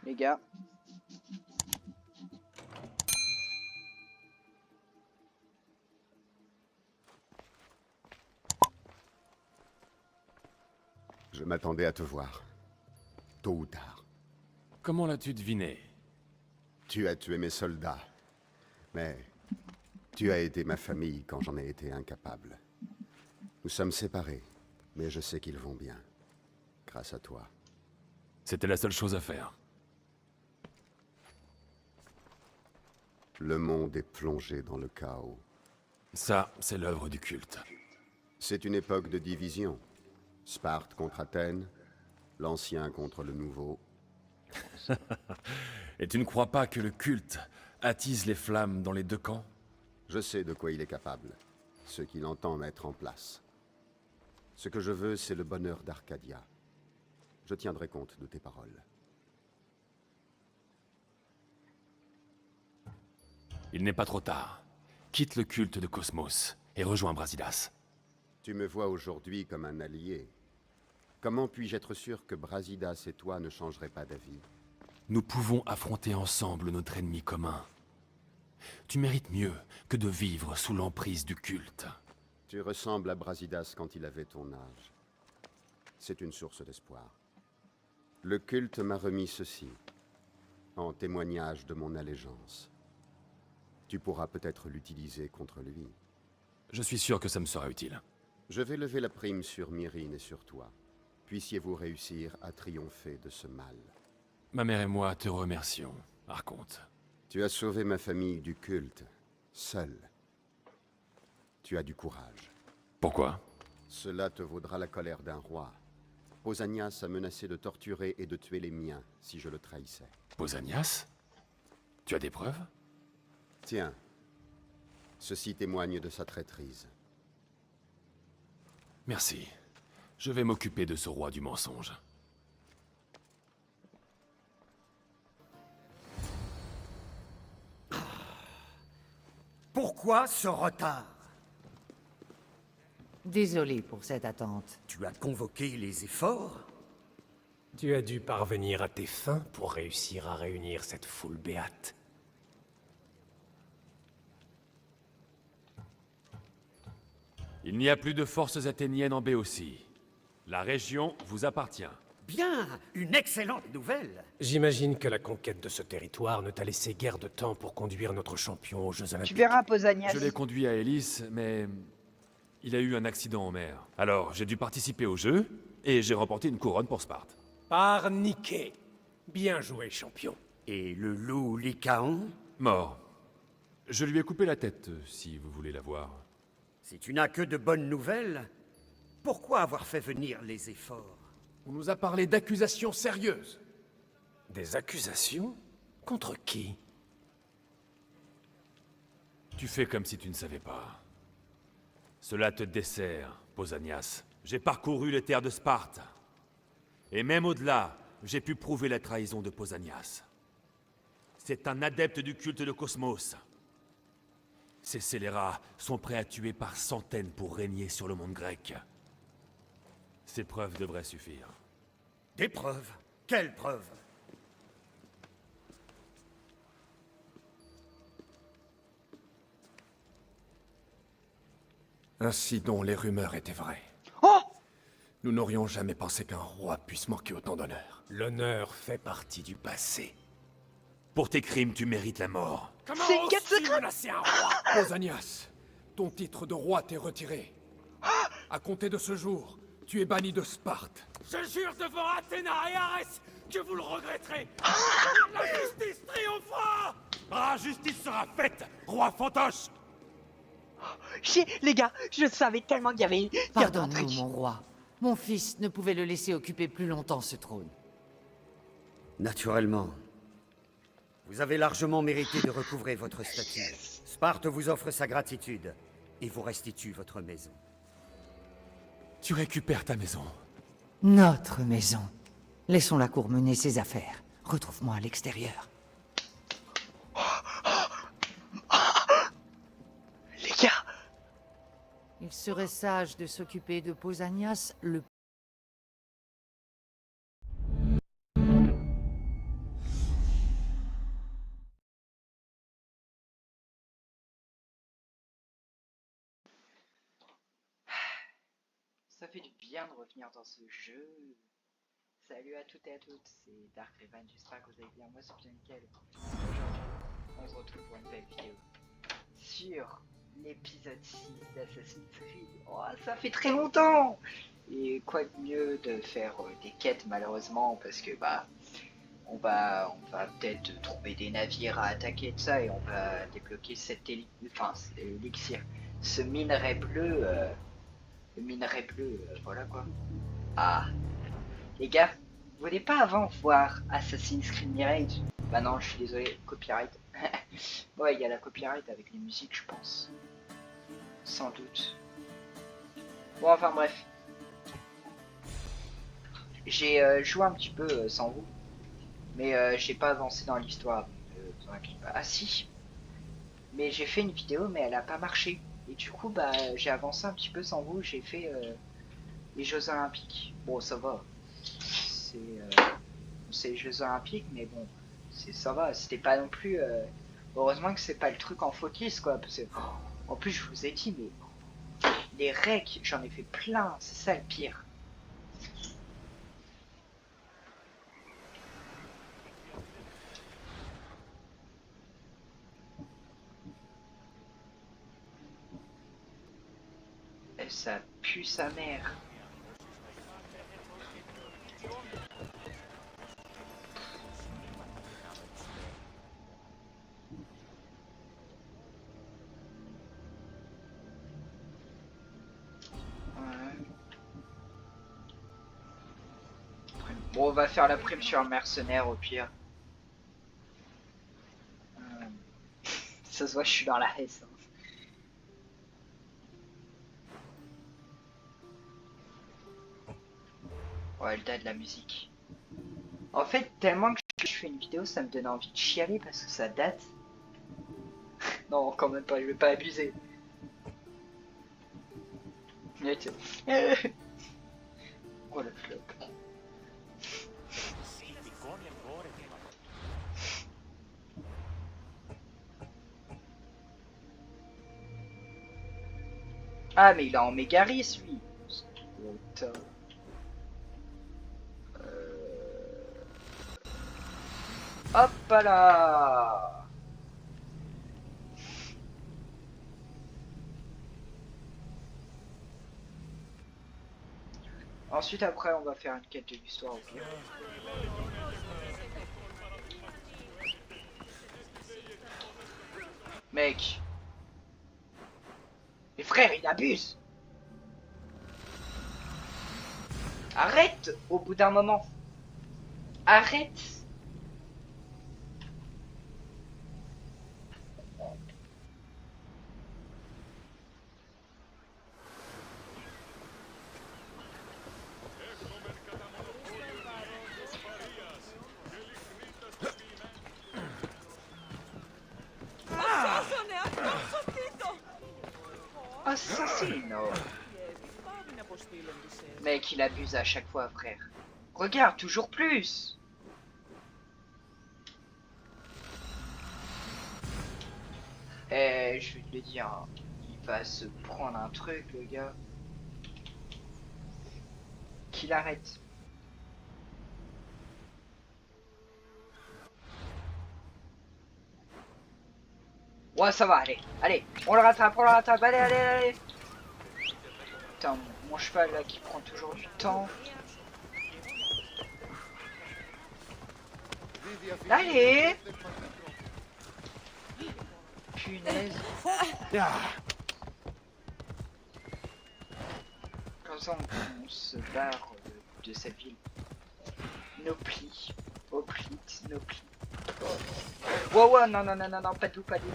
les gars. Je m'attendais à te voir. Tôt ou tard. Comment l'as-tu deviné? Tu as tué mes soldats. Mais tu as aidé ma famille quand j'en ai été incapable. Nous sommes séparés, mais je sais qu'ils vont bien. Grâce à toi. C'était la seule chose à faire. Le monde est plongé dans le chaos. Ça, c'est l'œuvre du culte. C'est une époque de division. Sparte contre Athènes, l'ancien contre le nouveau. Et tu ne crois pas que le culte attise les flammes dans les deux camps? Je sais de quoi il est capable, ce qu'il entend mettre en place. Ce que je veux, c'est le bonheur d'Arcadia. Je tiendrai compte de tes paroles. Il n'est pas trop tard. Quitte le culte de Cosmos et rejoins Brasidas. Tu me vois aujourd'hui comme un allié. Comment puis-je être sûr que Brasidas et toi ne changeraient pas d'avis? Nous pouvons affronter ensemble notre ennemi commun. Tu mérites mieux que de vivre sous l'emprise du culte. Tu ressembles à Brasidas quand il avait ton âge. C'est une source d'espoir. Le culte m'a remis ceci, en témoignage de mon allégeance. Tu pourras peut-être l'utiliser contre lui. Je suis sûr que ça me sera utile. Je vais lever la prime sur Myrrine et sur toi. Puissiez-vous réussir à triompher de ce mal. Ma mère et moi te remercions, Archonte. Tu as sauvé ma famille du culte, seul. Tu as du courage. Pourquoi? Cela te vaudra la colère d'un roi. Pausanias a menacé de torturer et de tuer les miens si je le trahissais. Pausanias? Tu as des preuves? Tiens, ceci témoigne de sa traîtrise. Merci. Je vais m'occuper de ce roi du mensonge. Pourquoi ce retard? Désolé pour cette attente. Tu as convoqué les efforts? Tu as dû parvenir à tes fins pour réussir à réunir cette foule béate. Il n'y a plus de forces athéniennes en Béotie. La région vous appartient. Bien, une excellente nouvelle. J'imagine que la conquête de ce territoire ne t'a laissé guère de temps pour conduire notre champion aux Jeux Tu Olympiques. verras, Pausanias. Je l'ai conduit à Hélice, mais il a eu un accident en mer. Alors, j'ai dû participer au jeu, et j'ai remporté une couronne pour Sparte. Par Niké. Bien joué, champion. Et le loup Lycaon? Mort. Je lui ai coupé la tête, si vous voulez la voir. Si tu n'as que de bonnes nouvelles, pourquoi avoir fait venir les efforts? On nous a parlé d'accusations sérieuses. Des accusations? Contre qui? Tu fais comme si tu ne savais pas. Cela te dessert, Pausanias. J'ai parcouru les terres de Sparte. Et même au-delà, j'ai pu prouver la trahison de Pausanias. C'est un adepte du culte de Cosmos. Ces scélérats sont prêts à tuer par centaines pour régner sur le monde grec. Ces preuves devraient suffire. Des preuves? Quelles preuves? Ainsi donc les rumeurs étaient vraies. Oh! Nous n'aurions jamais pensé qu'un roi puisse manquer autant d'honneur. L'honneur fait partie du passé. Pour tes crimes, tu mérites la mort. Comment C'est une quête oses-tu secrète! menacer un roi? Pausanias, ton titre de roi t'est retiré. À compter de ce jour, tu es banni de Sparte. Je jure devant Athéna et Arès que vous le regretterez. La justice triomphera! Ah, justice sera faite, roi fantoche! Les gars, je savais tellement qu'il y avait... Pardonne-nous, mon roi. Mon fils ne pouvait le laisser occuper plus longtemps ce trône. Naturellement. Vous avez largement mérité de recouvrer votre statut. Sparte vous offre sa gratitude et vous restitue votre maison. Tu récupères ta maison. Notre maison. Laissons la cour mener ses affaires. Retrouve-moi à l'extérieur. Les gars, Il serait sage de s'occuper de Pausanias le Ça fait du bien de revenir dans ce jeu. Salut à toutes et à toutes, c'est Dark Revan, j'espère que vous allez bien. Moi c'est bien nickel. Aujourd'hui, on se retrouve pour une nouvelle vidéo sur l'épisode 6 d'Assassin's Creed. Oh, ça fait très longtemps! Et quoi de mieux de faire des quêtes malheureusement, parce que bah on va peut-être trouver des navires à attaquer et tout ça, et on va débloquer cet élixir, ce minerai bleu, le minerai bleu, voilà quoi. Ah, les gars, vous voulez pas avant voir Assassin's Creed Mirage? Bah non, je suis désolé, copyright. Ouais, il y a la copyright avec les musiques, je pense. Sans doute. Bon, enfin bref. J'ai joué un petit peu sans vous, mais j'ai pas avancé dans l'histoire. Ah si, mais j'ai fait une vidéo, mais elle a pas marché. Et du coup, bah, j'ai avancé un petit peu sans vous. J'ai fait les Jeux Olympiques. Bon, ça va. C'est les Jeux Olympiques, mais bon, ça va. C'était pas non plus. Heureusement que c'est pas le truc en focus, quoi. Parce que, en plus, je vous ai dit, mais les recs, j'en ai fait plein. C'est ça le pire. Et ça pue sa mère. Bon, on va faire la prime sur un mercenaire au pire. Ça se voit, je suis dans la haisse. Hein. Oh, elle date de la musique. En fait, tellement que je fais une vidéo, ça me donne envie de chialer parce que ça date. Non, quand même pas, je vais pas abuser. Oh le flop. Ah, mais il est en mégaris, lui. Putain. Hop là. Ensuite, après, on va faire une quête de l'histoire au pire. Mec. Les frères, il abuse. Arrête au bout d'un moment. Arrête. Assassino. Mec, il abuse à chaque fois, frère. Regarde, toujours plus. Eh, je vais te le dire, hein. Il va se prendre un truc, le gars. Qu'il arrête. Ouais, ça va, allez, allez, on le rattrape, allez, allez, allez. Putain, mon cheval là qui prend toujours du temps. Allez. Punaise. Comme ça, on se barre de cette ville. Nos plis. Au plit, nos plis. Wow, wow, non, non, non, non, non, pas de loup, pas de loup.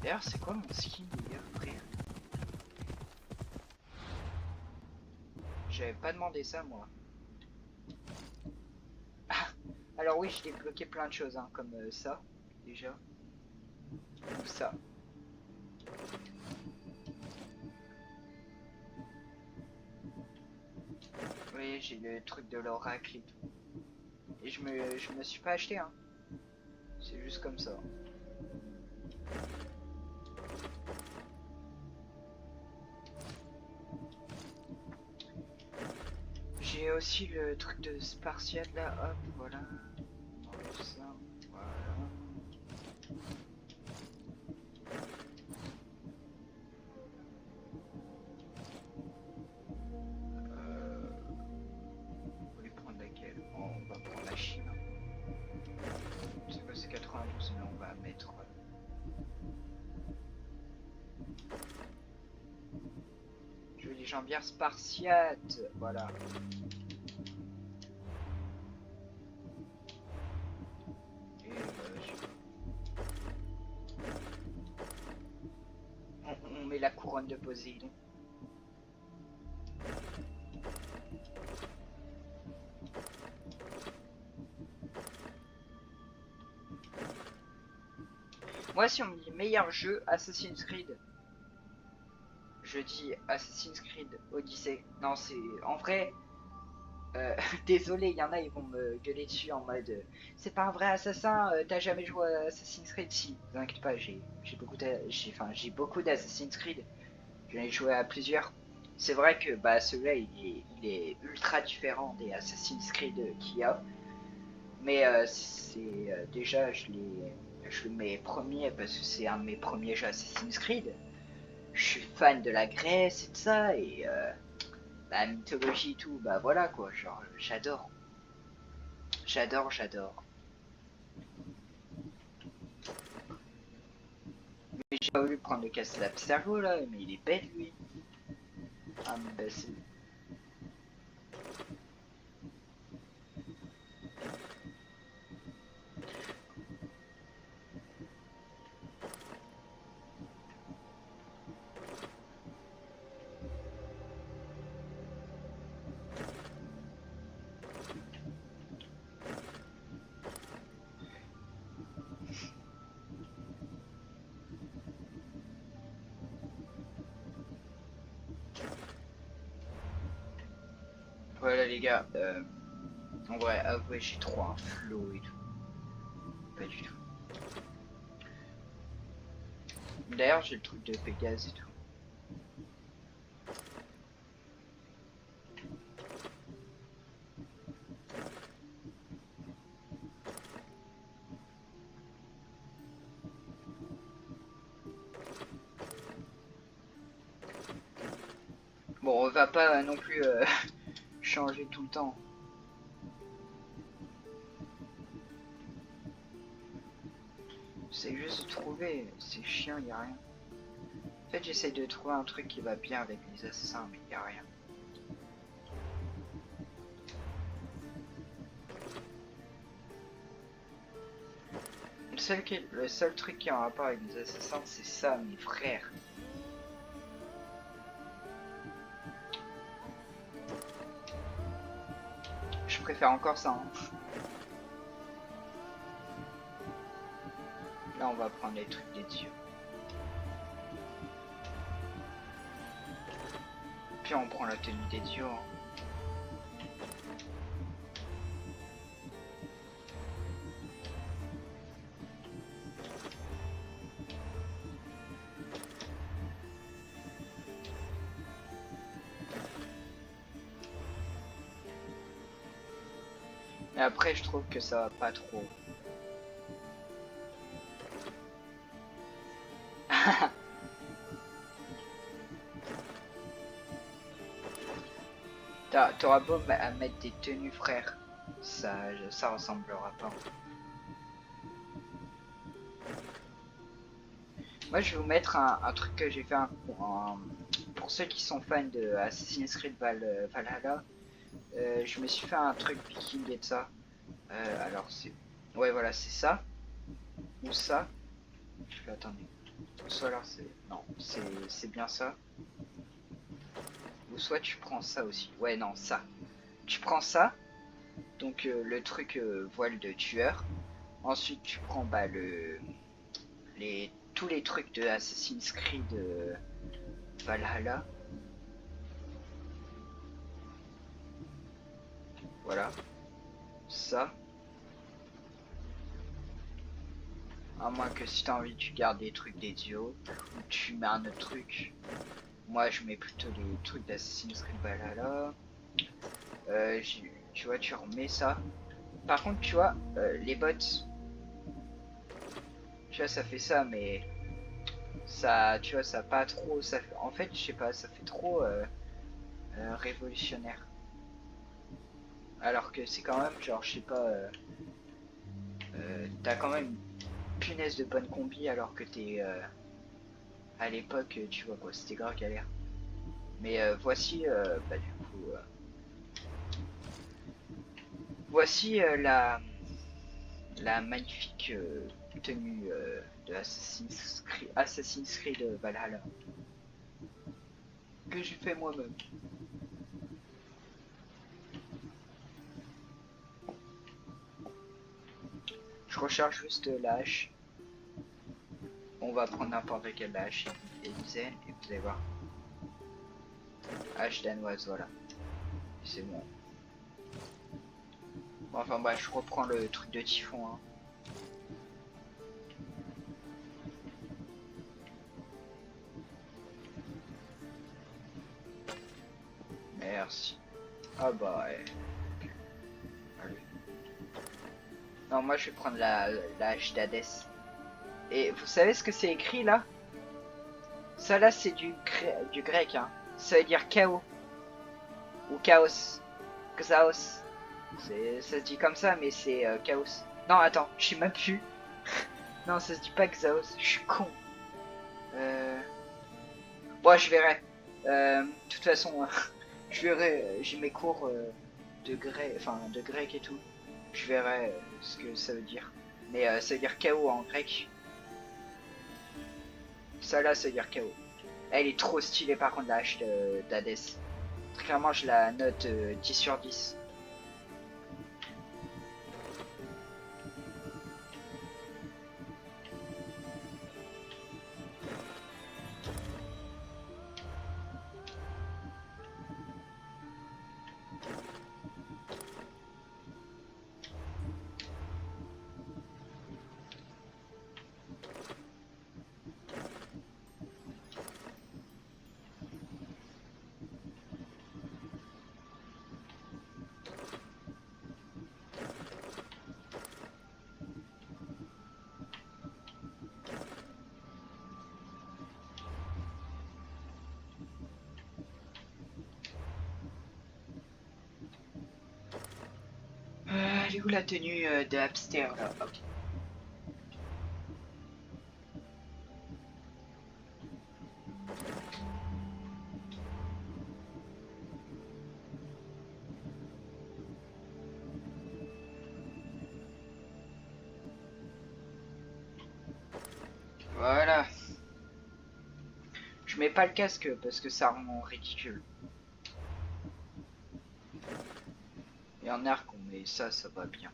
D'ailleurs, c'est quoi mon skin, les gars, frère? J'avais pas demandé ça, moi. Ah, alors oui, j'ai débloqué plein de choses, hein, comme ça, déjà. Ou ça. Oui, j'ai le truc de l'oracle et tout. Et je me suis pas acheté, hein. C'est juste comme ça. Et aussi le truc de Spartiate là, hop, voilà. On enlève ça, voilà. Vous voulez prendre laquelle? Oh, on va prendre la Chine. C'est quoi, c'est 92, mais on va mettre... Je veux les jambières spartiates, voilà. Et on met la couronne de Poséidon. Moi, si on me dit meilleur jeu, Assassin's Creed, je dis Assassin's Creed Odyssey. Non, c'est en vrai. Désolé, il y en a, ils vont me gueuler dessus en mode c'est pas un vrai assassin, t'as jamais joué à Assassin's Creed? Si, vous inquiétez pas, j'ai beaucoup d'Assassin's Creed. J'en ai joué à plusieurs. C'est vrai que bah celui-là il est ultra différent des Assassin's Creed qu'il y a. Mais déjà je le mets premier parce que c'est un de mes premiers jeux Assassin's Creed. Je suis fan de la Grèce et de ça et la mythologie et tout, bah voilà quoi, genre j'adore. J'adore. Mais j'ai pas voulu prendre le casque cerveau là, mais il est bête lui. Ah mais bah c'est... Voilà les gars, en vrai, avouez, j'ai trop un flow et tout. Pas du tout. D'ailleurs, j'ai le truc de Pégase et tout. Bon, on va pas non plus changer tout le temps. C'est juste de trouver, c'est chiant, y a rien. En fait, j'essaie de trouver un truc qui va bien avec les assassins, mais y a rien. Le seul truc qui est en rapport avec les assassins, c'est ça, mes frères. Je préfère encore ça. Hein. Là, on va prendre les trucs des dieux. Puis on prend la tenue des dieux. Hein. Et après, je trouve que ça va pas trop. T'auras beau à mettre des tenues, frère, ça ressemblera pas. Moi, je vais vous mettre un truc que j'ai fait pour ceux qui sont fans de Assassin's Creed Valhalla. Je me suis fait un truc viking et de ça. Alors c'est... Ouais, voilà, c'est ça. Ou ça. Attendez. Soit alors c'est... Non, c'est bien ça. Ou soit tu prends ça aussi. Ouais, non, ça. Tu prends ça. Donc le truc voile de tueur. Ensuite tu prends bah tous les trucs de Assassin's Creed Valhalla. Voilà. Ça. À moins que si t'as envie tu gardes des trucs des dieux. Ou tu mets un autre truc. Moi je mets plutôt les trucs d'Assassin's Creed Valhalla. tu vois, tu remets ça. Par contre, tu vois, les bottes, tu vois, ça fait ça, mais ça, tu vois, ça pas trop, ça, en fait, je sais pas, ça fait trop révolutionnaire. Alors que c'est quand même, genre, je sais pas, t'as quand même une punaise de bonne combi alors que t'es à l'époque, tu vois quoi, c'était grave galère. Mais voici, bah du coup, voici la magnifique tenue de Assassin's Creed Valhalla que j'ai fait moi-même. Je recharge juste la hache. On va prendre n'importe quelle hache et dizaine et vous allez voir. Hache danoise, voilà. C'est bon. Bon, enfin bref, je reprends le truc de typhon. Hein. Merci. Ah bah ouais. Allez. Non, moi je vais prendre la hache d'Hadès. Et vous savez ce que c'est écrit là? Ça là c'est du grec. Hein. Ça veut dire chaos. Ou chaos. Xaos. Ça se dit comme ça, mais c'est chaos. Non, attends, je sais même plus. Non, ça se dit pas Xaos, je suis con. Bon, je verrai. De toute façon, je verrai. J'ai mes cours de grec et tout. Je verrai ce que ça veut dire. Mais ça veut dire chaos en grec. Ça là, ça veut dire chaos. Elle est trop stylée par contre la hache d'Hadès. Très clairement, je la note 10 sur 10. Elle est où la tenue de Upstairs là? Ok. Voilà. Je mets pas le casque parce que ça rend ridicule. Et en arc on met ça, ça va bien.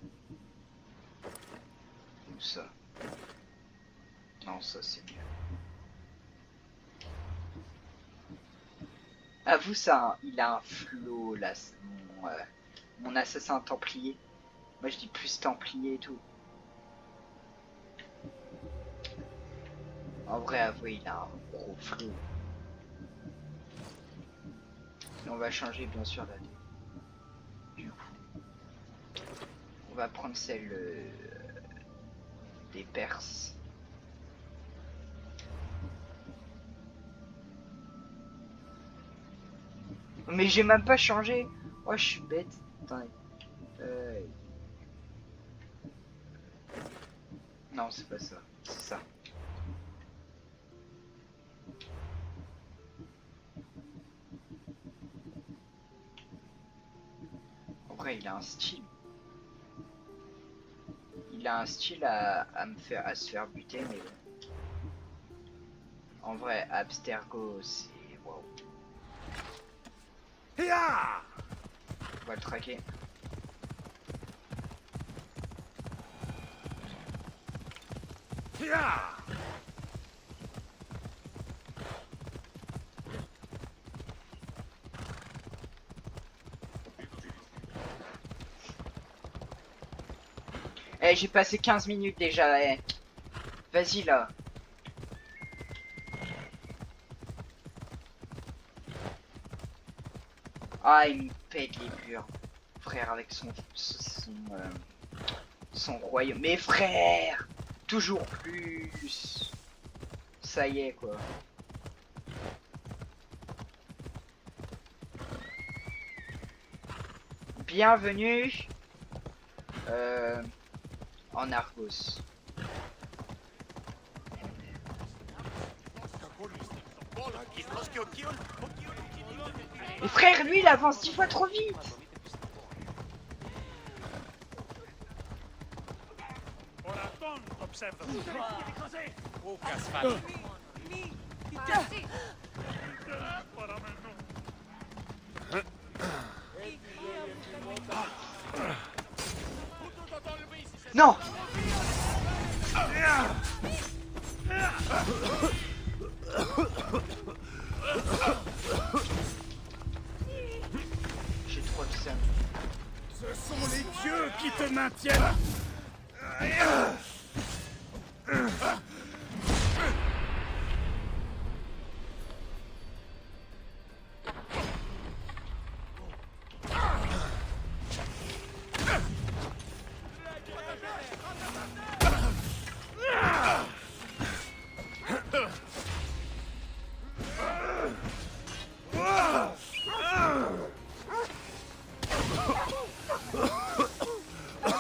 Ou ça. Non, ça c'est mieux. Ah vous ça, il a un flow là, mon assassin templier. Moi je dis plus templier et tout. En vrai, avouez, il a un gros flow. Et on va changer bien sûr la du coup. On va prendre celle des Perses. Mais j'ai même pas changé. Oh, je suis bête. Attendez. Non, c'est pas ça. C'est ça. En vrai, il a un style. Il a un style à se faire buter, mais bon. En vrai, Abstergo, c'est waouh. On va le traquer. Eh, j'ai passé 15 minutes déjà, eh. Vas-y là. Ah, il me pète les murs. frère avec son royaume. Mais frère, toujours plus. Ça y est quoi. Bienvenue en Argos. Mais frère, lui il avance 10 fois trop vite. Non. J'ai trop de seum. Ce sont les dieux qui te maintiennent.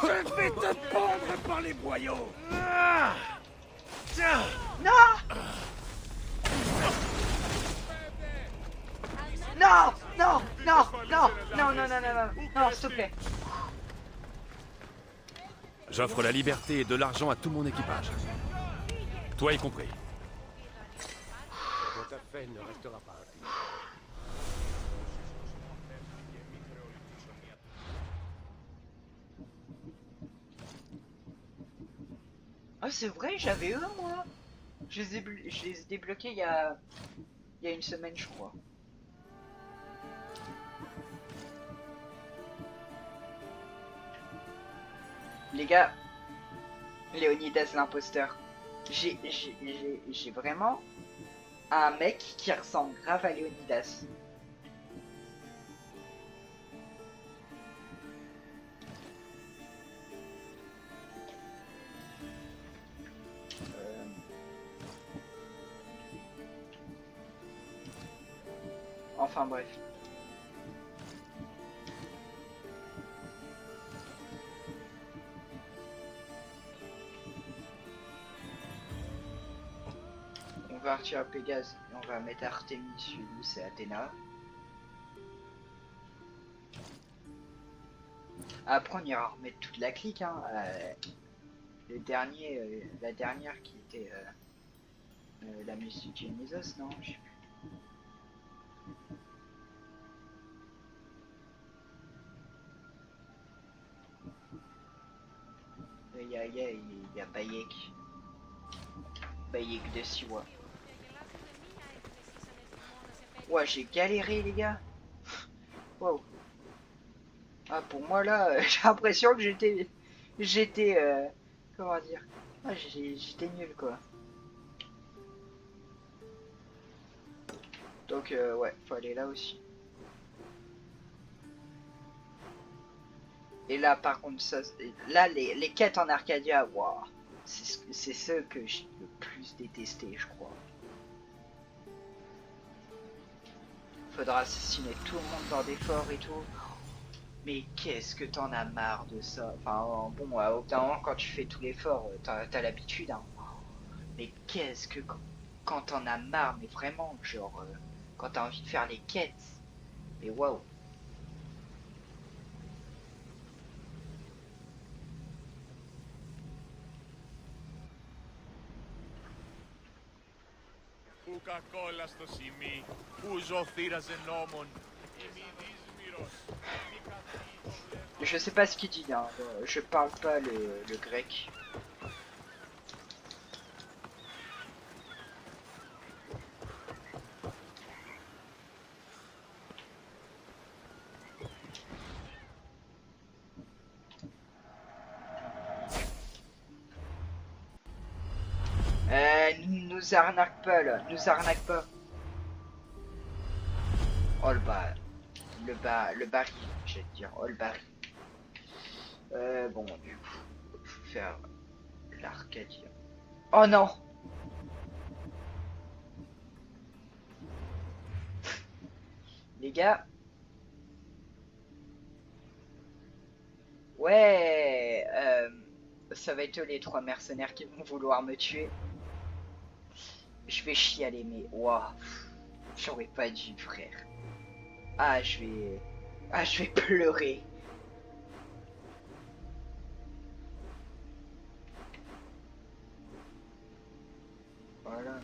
Je vais te prendre par les boyaux. Non. Non, non, non, non, non, non, non, non, non, s'il te plaît. J'offre la liberté et de l'argent à tout mon équipage. Toi y compris. Ta peine ne restera pas impie. Ah c'est vrai, j'avais eux moi. Je les ai débloqués il y a une semaine je crois. Les gars, Léonidas l'imposteur. J'ai vraiment un mec qui ressemble grave à Léonidas. Enfin bref. On va retirer Pégase et on va mettre Artemis, lui c'est Athéna. Après on ira remettre toute la clique hein. Le dernier, la dernière qui était la musique Dionysos, non je sais plus. Il y a Bayek. Bayek de Siwa. Ouais, j'ai galéré les gars. Wow. Ah, pour moi là, j'ai l'impression que j'étais, comment dire, ah, j'étais nul quoi. Donc ouais, faut aller là aussi. Et là par contre ça, là les quêtes en Arcadia, waouh, c'est ceux que j'ai le plus détesté je crois. Faudra assassiner tout le monde dans des forts et tout. Mais qu'est-ce que t'en as marre de ça. Enfin bon, au bout d'un moment quand tu fais tous les forts, t'as l'habitude hein. Mais qu'est-ce que quand t'en as marre, mais vraiment, genre quand t'as envie de faire les quêtes. Mais waouh. Που κακόλα στο σημεί, που ζωφύραζε νόμων. Je sais pas ce qu'il dit, hein. Je parle pas le grec. Nous arnaque pas là, nous arnaque pas. Oh le baril, je vais te dire, oh le baril. Bon, du coup, je vais faire l'Arcadia. Oh non! Les gars. Ouais, ça va être eux les 3 mercenaires qui vont vouloir me tuer. Je vais chialer, mais waouh, j'aurais pas dû, frère. Ah, je vais pleurer. Voilà.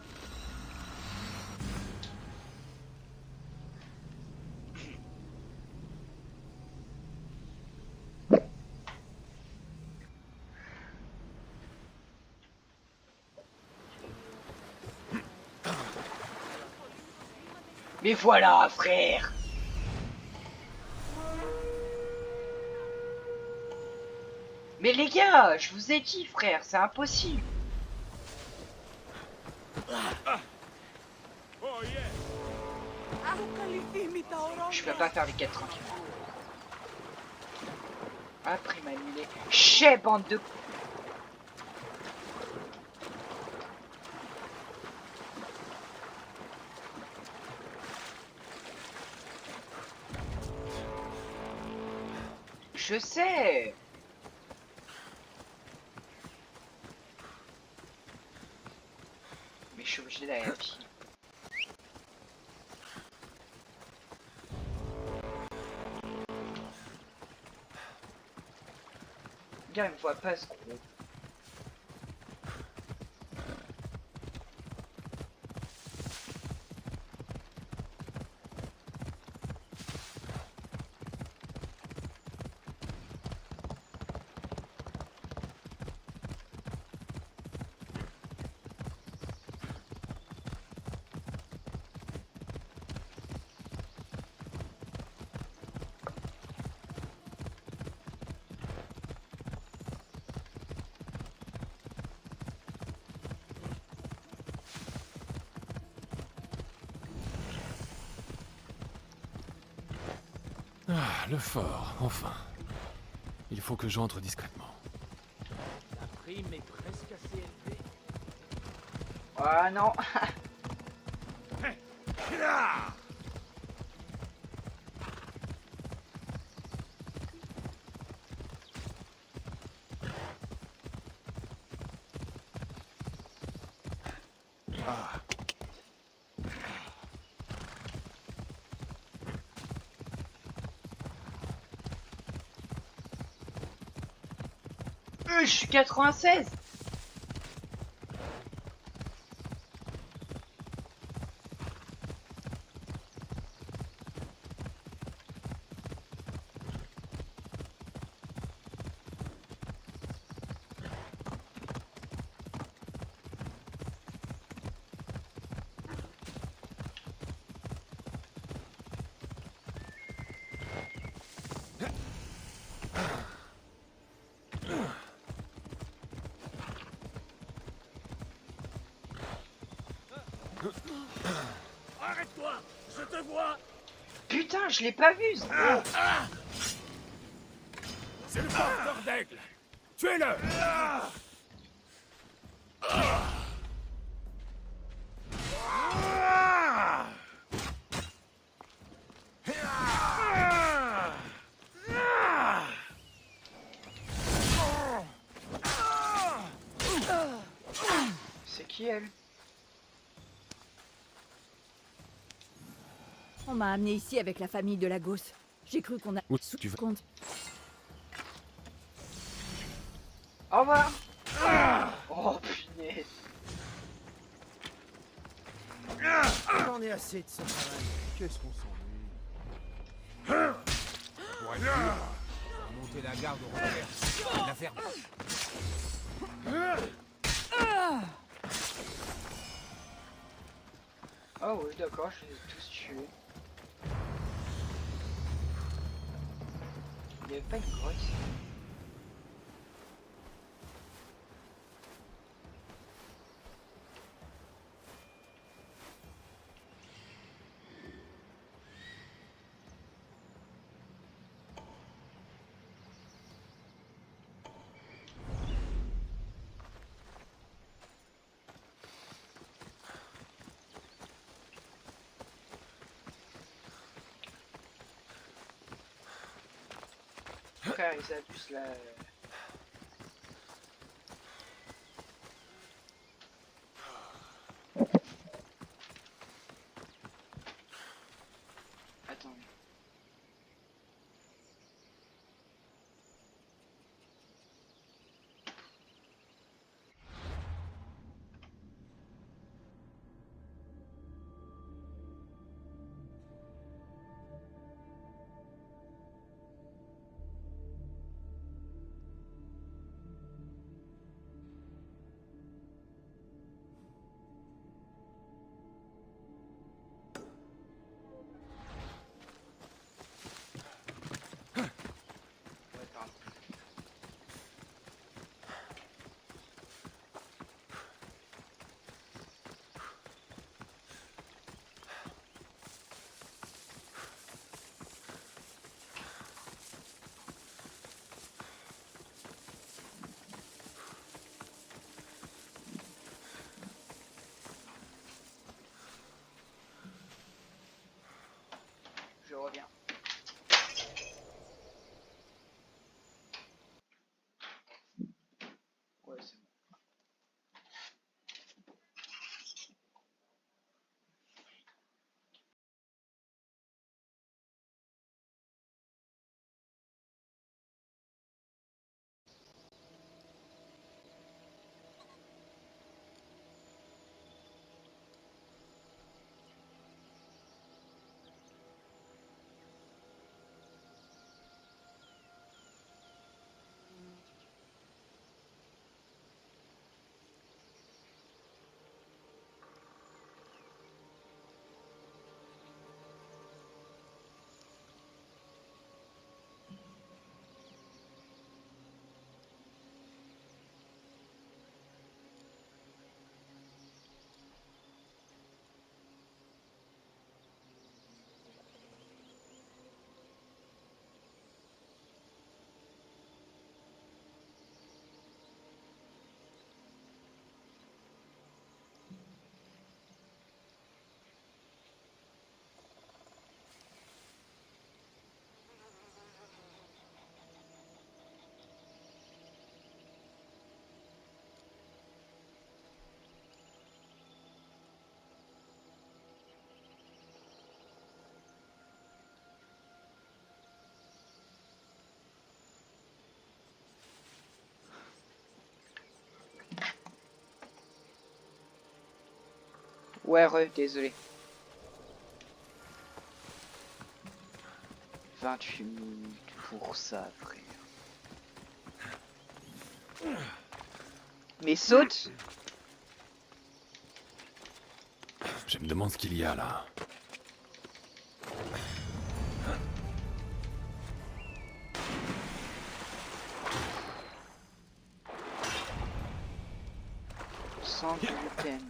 Mais voilà, frère. Mais les gars, je vous ai dit, frère, c'est impossible. Je peux pas faire les 4 tranquilles. Après m'annuler. Chais, bande de... Je sais. Mais je suis obligé d'aller à pied. Gars, il me voit pas ce gros. Ah, le fort, enfin. Il faut que j'entre discrètement. La prime est presque assez élevée. Ah non. Je suis 96. Arrête-toi! Je te vois! Putain, je l'ai pas vu, ce gros. C'est le porteur d'aigle! Tuez-le! C'est qui elle? On m'a amené ici avec la famille de Lagos. J'ai cru qu'on a... Où tu vas? compte. Au revoir. Oh punaise. J'en ai assez de ce travail. Qu'est-ce qu'on s'ennuie? Pour être sûr, monter la garde au revers. La ferme. Ah oui, d'accord, je les ai tous tués. Il n'y avait pas une grotte. frère, ils abusent là. Attends. Ouais, pardon. Je reviens. Ouais, c'est bon. Ouais, désolé. 28 minutes pour ça, frère. Mais saute! Je me demande ce qu'il y a là. Sans gluten.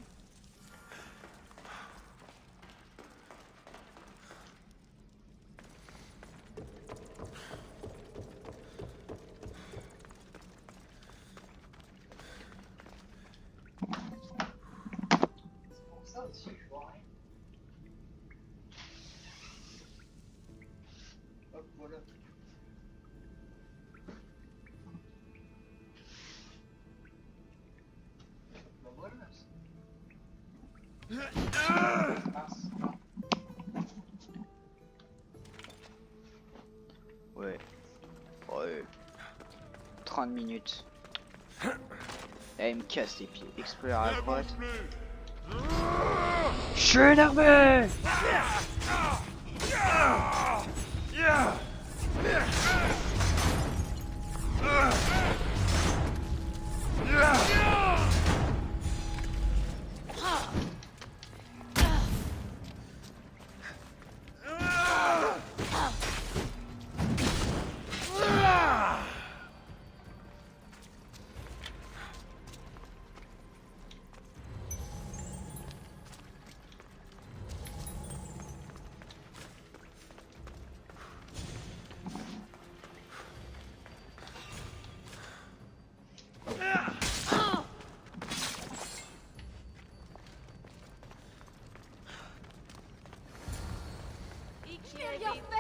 Ça aussi, je vois rien. Hop, voilà. Bah voilà. Mince. Ouais. Ouais. 30 minutes. Là, il me casse les pieds. Explorer à droite. Je suis énervé!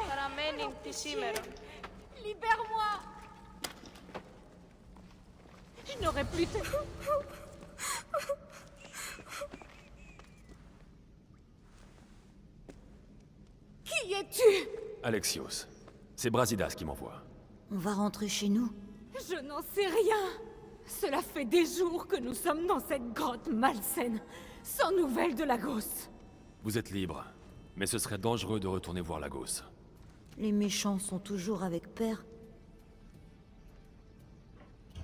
Παραμένει τη σήμερα. Libère-moi! j'aurais pu te... Qui es-tu? Alexios. C'est Brasidas qui m'envoie. On va rentrer chez nous. Je n'en sais rien. Cela fait des jours que nous sommes dans cette grotte malsaine, sans nouvelles de Lagos. Vous êtes libre, mais ce serait dangereux de retourner voir Lagos. Les méchants sont toujours avec Père.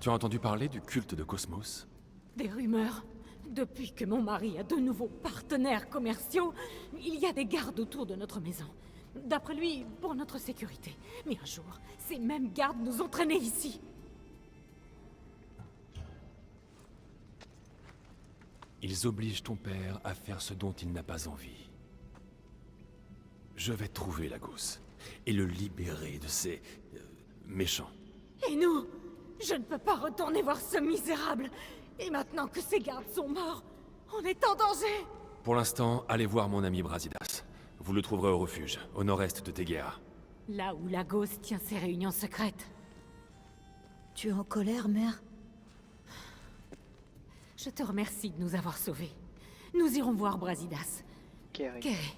Tu as entendu parler du culte de Cosmos? Des rumeurs. Depuis que mon mari a de nouveaux partenaires commerciaux, il y a des gardes autour de notre maison. D'après lui, pour notre sécurité. Mais un jour, ces mêmes gardes nous ont traînés ici. Ils obligent ton père à faire ce dont il n'a pas envie. Je vais trouver Lagos et le libérer de ces... méchants. Et nous? Je ne peux pas retourner voir ce misérable. Et maintenant que ces gardes sont morts, on est en danger. Pour l'instant, allez voir mon ami Brasidas. Vous le trouverez au refuge, au nord-est de Tegea. Là où Lagos tient ses réunions secrètes. Tu es en colère, mère? Je te remercie de nous avoir sauvés. Nous irons voir Brasidas. Kerry. Kerry.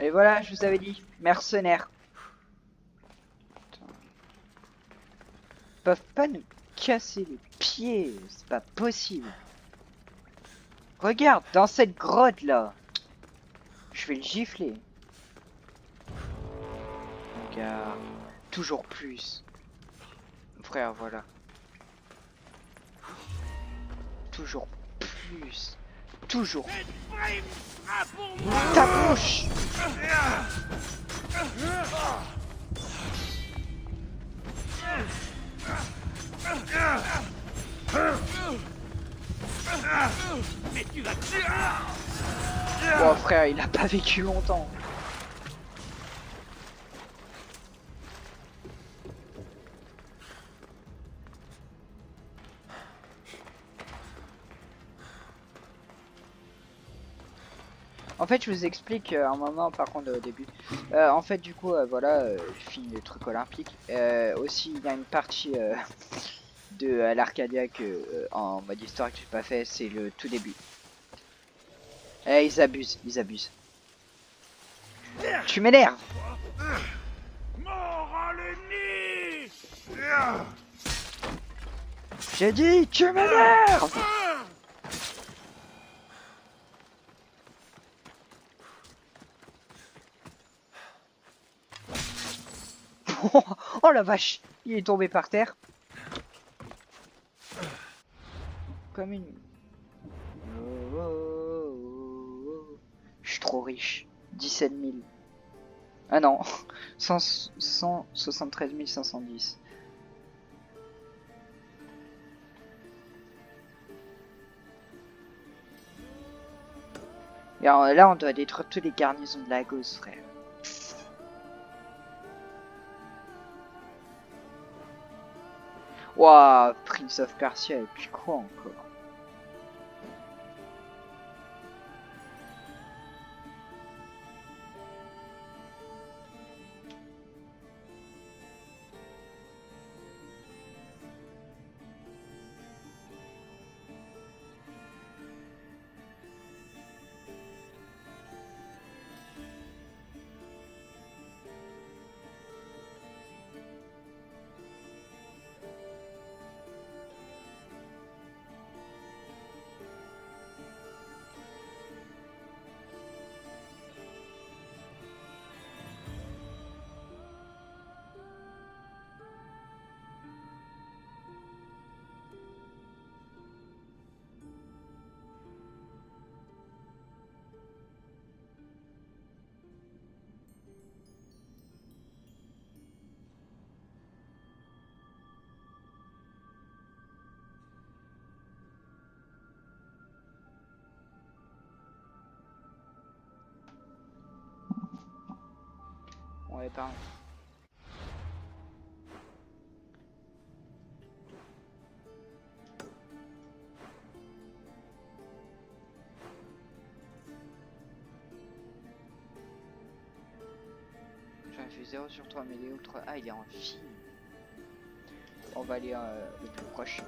Et voilà, je vous avais dit, mercenaires. Putain. Ils peuvent pas nous casser les pieds, c'est pas possible. Regarde, dans cette grotte là. Je vais le gifler. Regarde, toujours plus. Frère, voilà. Toujours plus. Toujours. Ta bouche. Mais tu vas... Oh frère, il a pas vécu longtemps. En fait, je vous explique un moment, par contre, au début. En fait, du coup, voilà, je finis le truc olympique. Aussi, il y a une partie de l'Arcadia en mode histoire que j'ai pas fait, c'est le tout début. Eh, ils abusent, ils abusent. Tu m'énerves. Mort à l'ennemi. J'ai dit, tu m'énerves. Oh la vache, il est tombé par terre. Comme une... Je suis trop riche. 17 000. Ah non, 173 510. Et alors, là, on doit détruire toutes les garnisons de Lagos, frère. Waouh, Prince of Persia, et puis quoi encore? Ouais, pardon. Enfin, il fait 0 sur 3, mais les autres... Ah, il est en vie. On va aller le plus proche.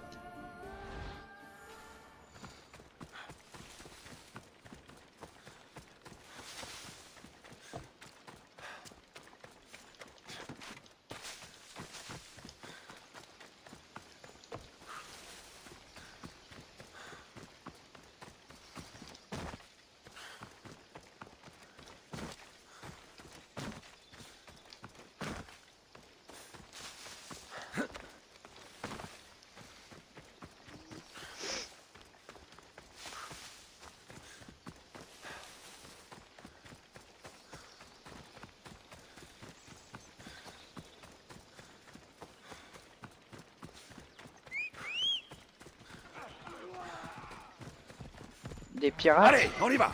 Des pirates. Allez, on y va.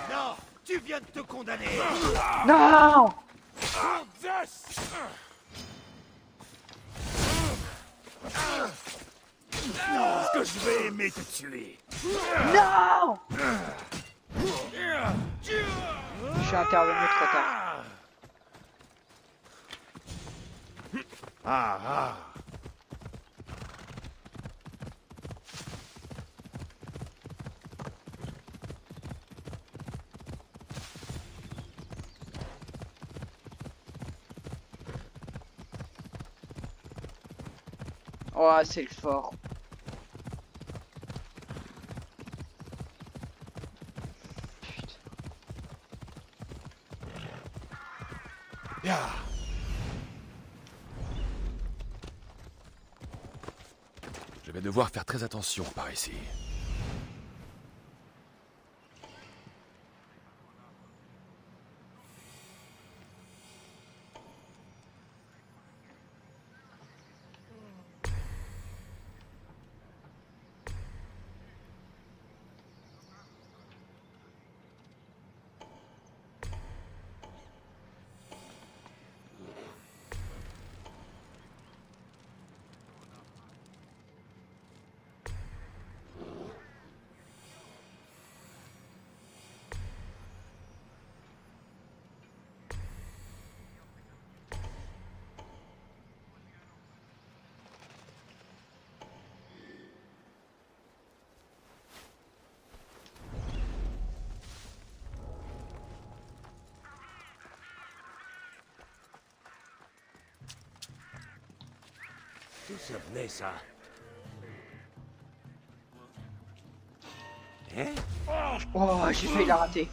Non, tu viens de te condamner. Non! Est-ce que je vais aimer te tuer? Non! Je suis intervenu trop tard. Ah ah. Oh, c'est le fort. Yeah. Je vais devoir faire très attention par ici. D'où ça venait, ça? Hein? Oh, j'ai failli la rater.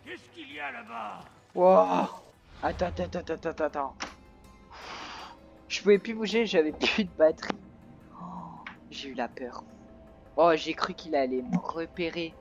Qu'est-ce qu'il y a là-bas? Wow. Attends. Je pouvais plus bouger, j'avais plus de batterie. Oh, j'ai eu la peur. Oh, j'ai cru qu'il allait me repérer.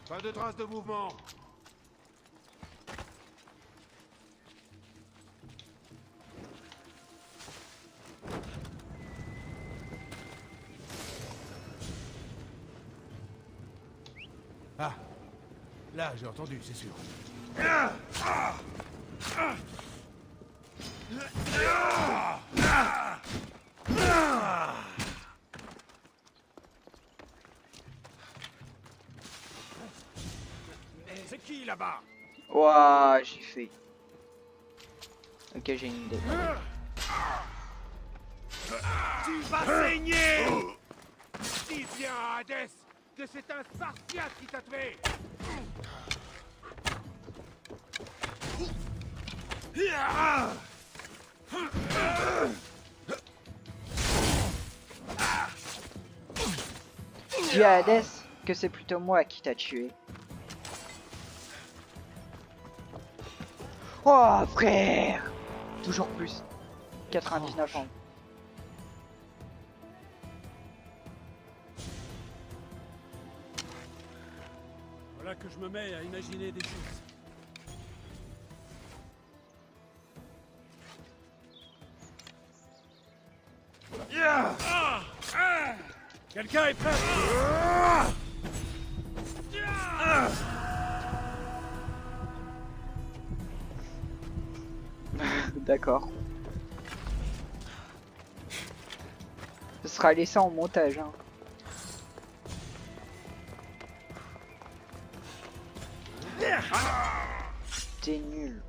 Pas de traces de mouvement. Ah, là j'ai entendu, c'est sûr. C'est qui là-bas? Ouah, j'ai fait. Ok, j'ai une idée. Tu vas saigner! Dis bien à Hadès que c'est un Spartiate qui t'a tué! Dis à Hades que c'est plutôt moi qui t'a tué. Oh frère! Toujours plus. 99 ans. Voilà que je me mets à imaginer des choses. Quelqu'un est prêt? D'accord. Ce sera laissé en montage. Hein. T'es nul.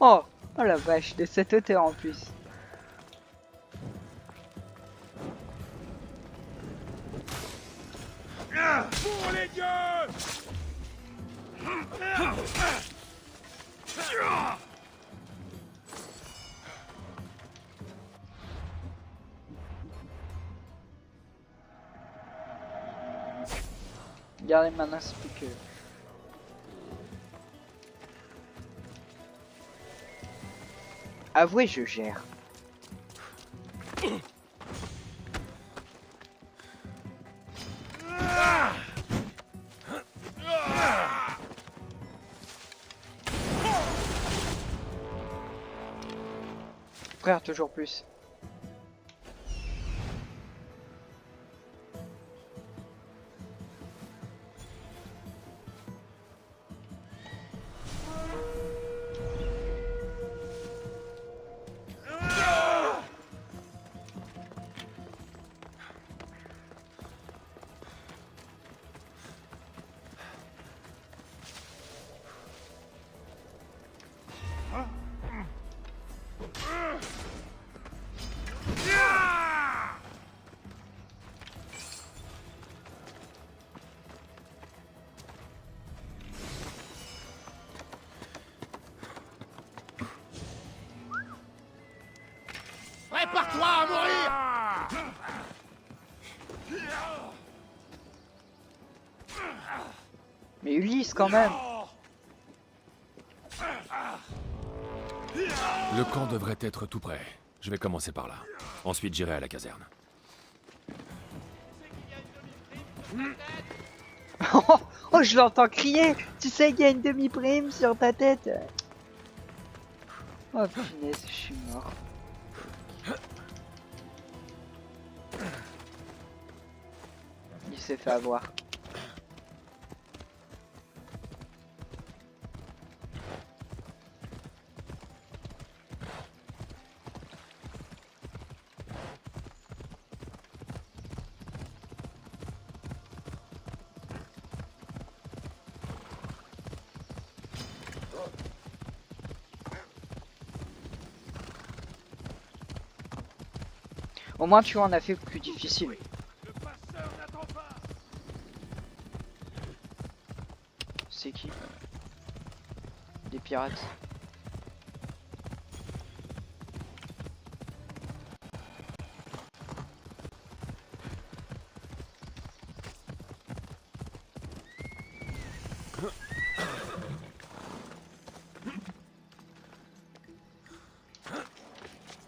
Oh, oh la vache, de cette hauteur en plus. Pour les dieux! Regardez maintenant, c'est plus que... Avouez, je gère. Frère, toujours plus. Prépare-toi à mourir! Mais Ulysse quand même. Le camp devrait être tout prêt. Je vais commencer par là. Ensuite, j'irai à la caserne. Oh, je l'entends crier. Tu sais qu'il y a une demi-prime sur ta tête. Oh punaise, je suis mort. Il s'est fait avoir. Au moins tu en as fait plus difficile. C'est qui? Des pirates.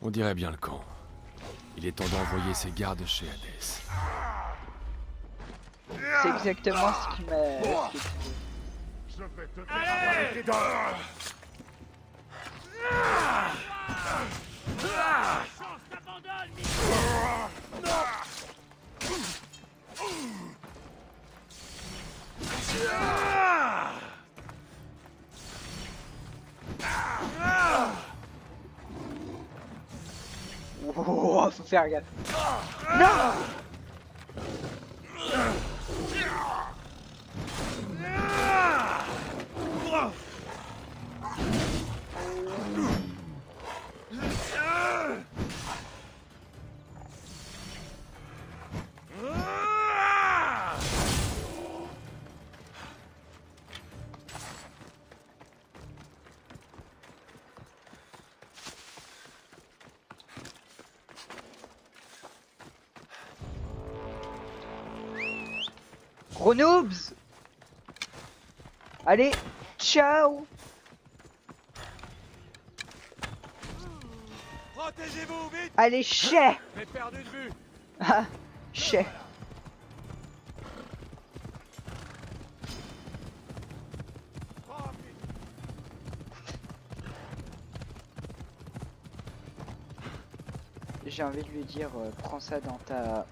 On dirait bien le camp. Il est temps d'envoyer ses gardes chez Hades. C'est exactement ce qui m'a... Je vais te faire les dents. Oh, faut faire gaffe. Non! Gros noobs. Allez, ciao. Protégez-vous, vite! Allez, chais. J'ai perdu de vue! Ah, chais. J'ai envie de lui dire, prends ça dans ta...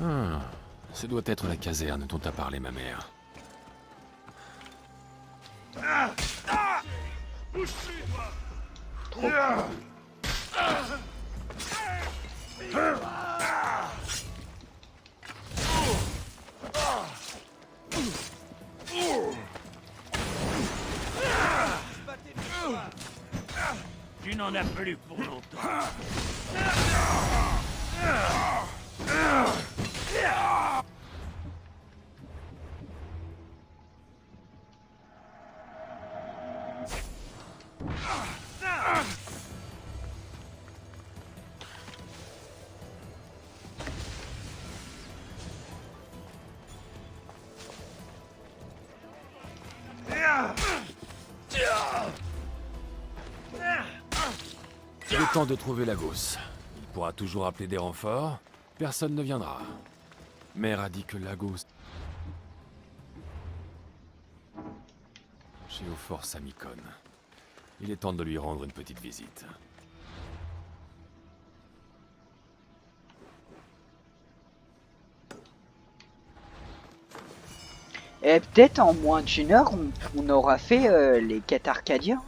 Ah, ce doit être la caserne dont a parlé ma mère. Trop. Tu n'en as plus pour longtemps. Il est temps de trouver Lagos. Il pourra toujours appeler des renforts. Personne ne viendra. Mère a dit que Lagos... Géoforce à Mycone. Il est temps de lui rendre une petite visite. Et peut-être en moins d'une heure, on aura fait les quêtes Arcadia.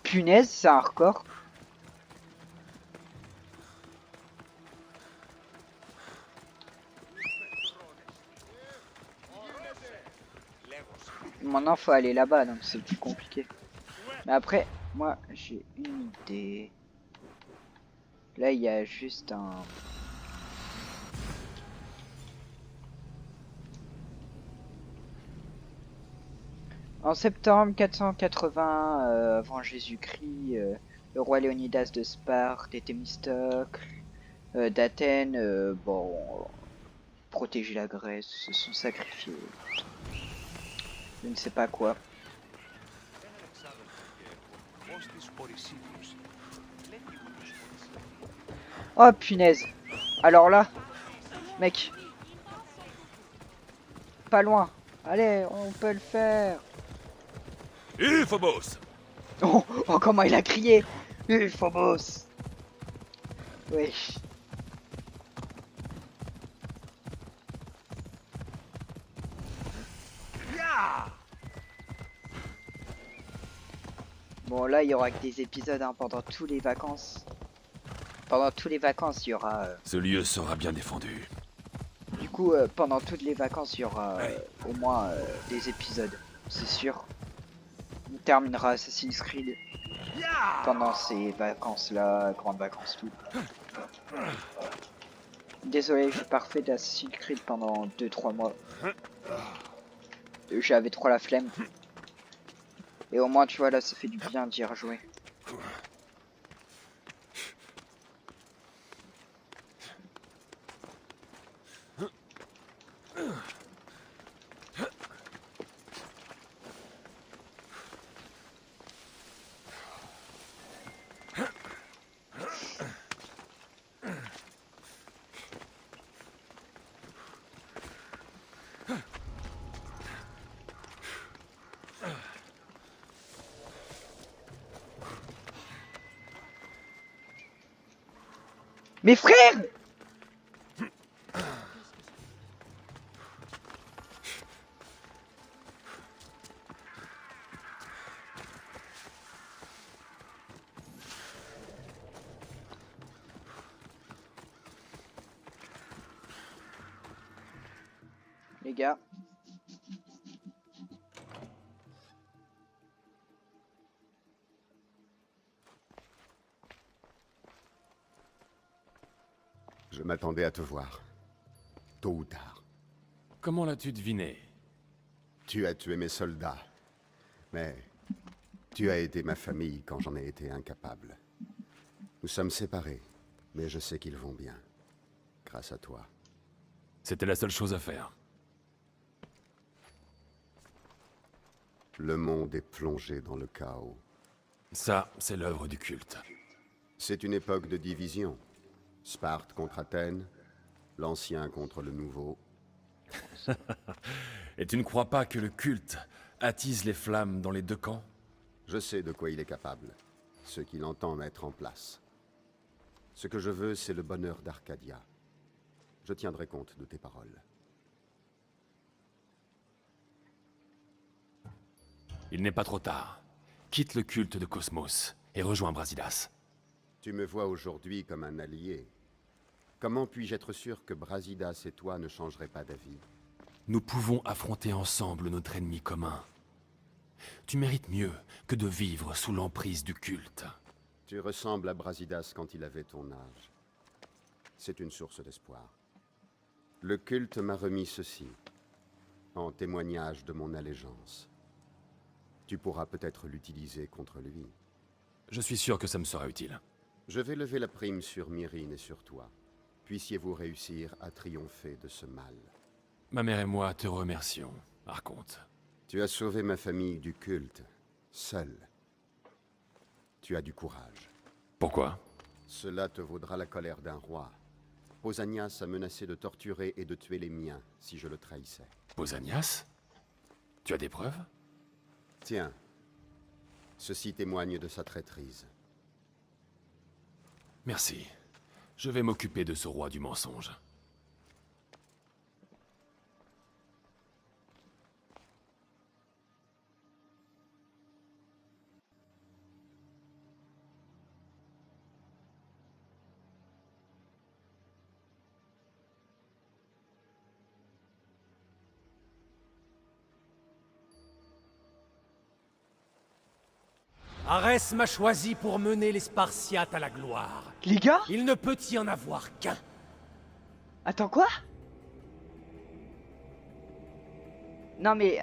Punaise, c'est un record. Maintenant, faut aller là-bas, donc c'est plus compliqué. Mais après, moi, j'ai une idée. Là, il y a juste un... En septembre 480 avant Jésus-Christ, le roi Léonidas de Sparte et Thémistocle d'Athènes, protéger la Grèce, se sont sacrifiés. Je ne sais pas quoi. Oh punaise. Alors là, mec. Pas loin. Allez, on peut le faire. Phobos! Oh, comment il a crié! Phobos! Oui. Bon, là, il y aura que des épisodes hein, pendant tous les vacances. Pendant tous les vacances, il y aura... Ce lieu sera bien défendu. Du coup, pendant toutes les vacances, il y aura au moins des épisodes, c'est sûr. On terminera Assassin's Creed pendant ces vacances-là, grandes vacances, tout. Désolé, j'ai pas refait d'Assassin's Creed pendant 2-3 mois. J'avais trop la flemme. Et au moins, tu vois, là, ça fait du bien d'y rejouer. Mes frères! Les gars. Je m'attendais à te voir. Tôt ou tard. Comment l'as-tu deviné? Tu as tué mes soldats. Mais tu as aidé ma famille quand j'en ai été incapable. Nous sommes séparés, mais je sais qu'ils vont bien. Grâce à toi. C'était la seule chose à faire. Le monde est plongé dans le chaos. Ça, c'est l'œuvre du culte. C'est une époque de division. Sparte contre Athènes, l'ancien contre le nouveau. Et tu ne crois pas que le culte attise les flammes dans les deux camps? Je sais de quoi il est capable, ce qu'il entend mettre en place. Ce que je veux, c'est le bonheur d'Arcadia. Je tiendrai compte de tes paroles. Il n'est pas trop tard. Quitte le culte de Cosmos et rejoins Brasidas. Tu me vois aujourd'hui comme un allié. Comment puis-je être sûr que Brasidas et toi ne changeraient pas d'avis? Nous pouvons affronter ensemble notre ennemi commun. Tu mérites mieux que de vivre sous l'emprise du culte. Tu ressembles à Brasidas quand il avait ton âge. C'est une source d'espoir. Le culte m'a remis ceci, en témoignage de mon allégeance. Tu pourras peut-être l'utiliser contre lui. Je suis sûr que ça me sera utile. Je vais lever la prime sur Myrrine et sur toi. Puissiez-vous réussir à triompher de ce mal. Ma mère et moi te remercions, Archonte. Tu as sauvé ma famille du culte, seul. Tu as du courage. Pourquoi? Cela te vaudra la colère d'un roi. Pausanias a menacé de torturer et de tuer les miens si je le trahissais. Pausanias? Tu as des preuves? Tiens, ceci témoigne de sa traîtrise. Merci. Je vais m'occuper de ce roi du mensonge. Arès m'a choisi pour mener les Spartiates à la gloire. Les gars? Il ne peut y en avoir qu'un. Attends, quoi? Non mais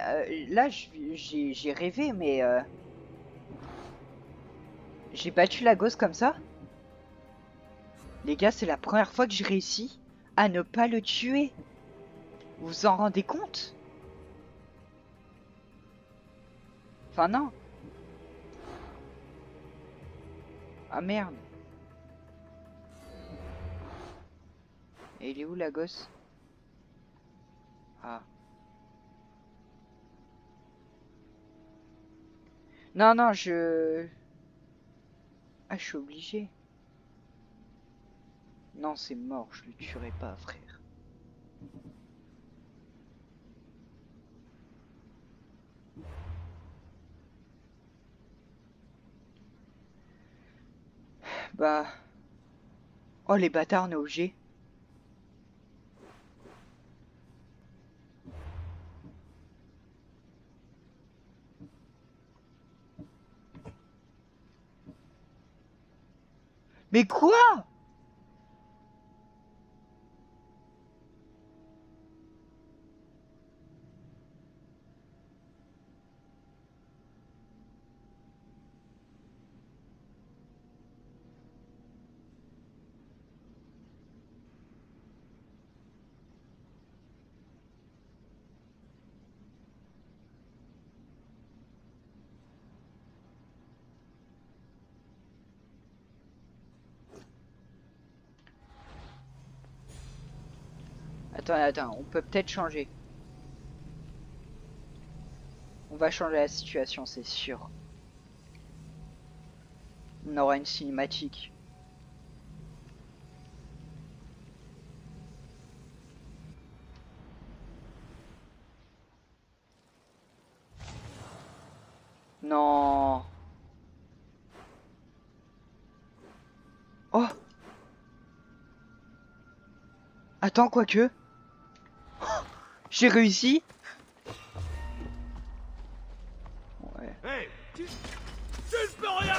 là j'ai rêvé mais j'ai battu la gosse comme ça. Les gars, c'est la première fois que je réussis à ne pas le tuer. Vous vous en rendez compte? Enfin non. Ah merde. Et il est où la gosse? Ah. Non, non, je... Ah, je suis obligé. Non, c'est mort, je le tuerai pas, frère. Bah... Oh, les bâtards, on est obligé. Mais quoi? Attends, on peut peut-être changer. On va changer la situation, c'est sûr. On aura une cinématique. Non. Oh. Attends, quoique. J'ai réussi. Ouais. Hey, tu ne peux rien.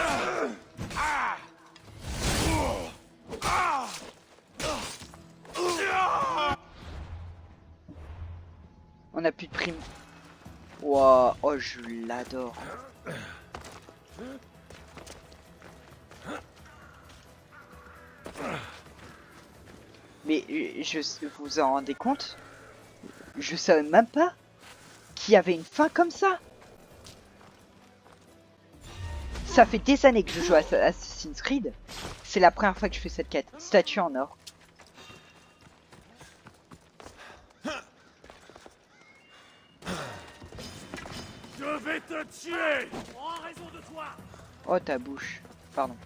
On a plus de prime. Wow. Oh, je l'adore. Mais vous vous en rendez compte? Je savais même pas qu'il y avait une fin comme ça. Ça fait des années que je joue à Assassin's Creed. C'est la première fois que je fais cette quête. Statue en or. Je vais te tuer. En raison de toi. Oh, ta bouche. Pardon.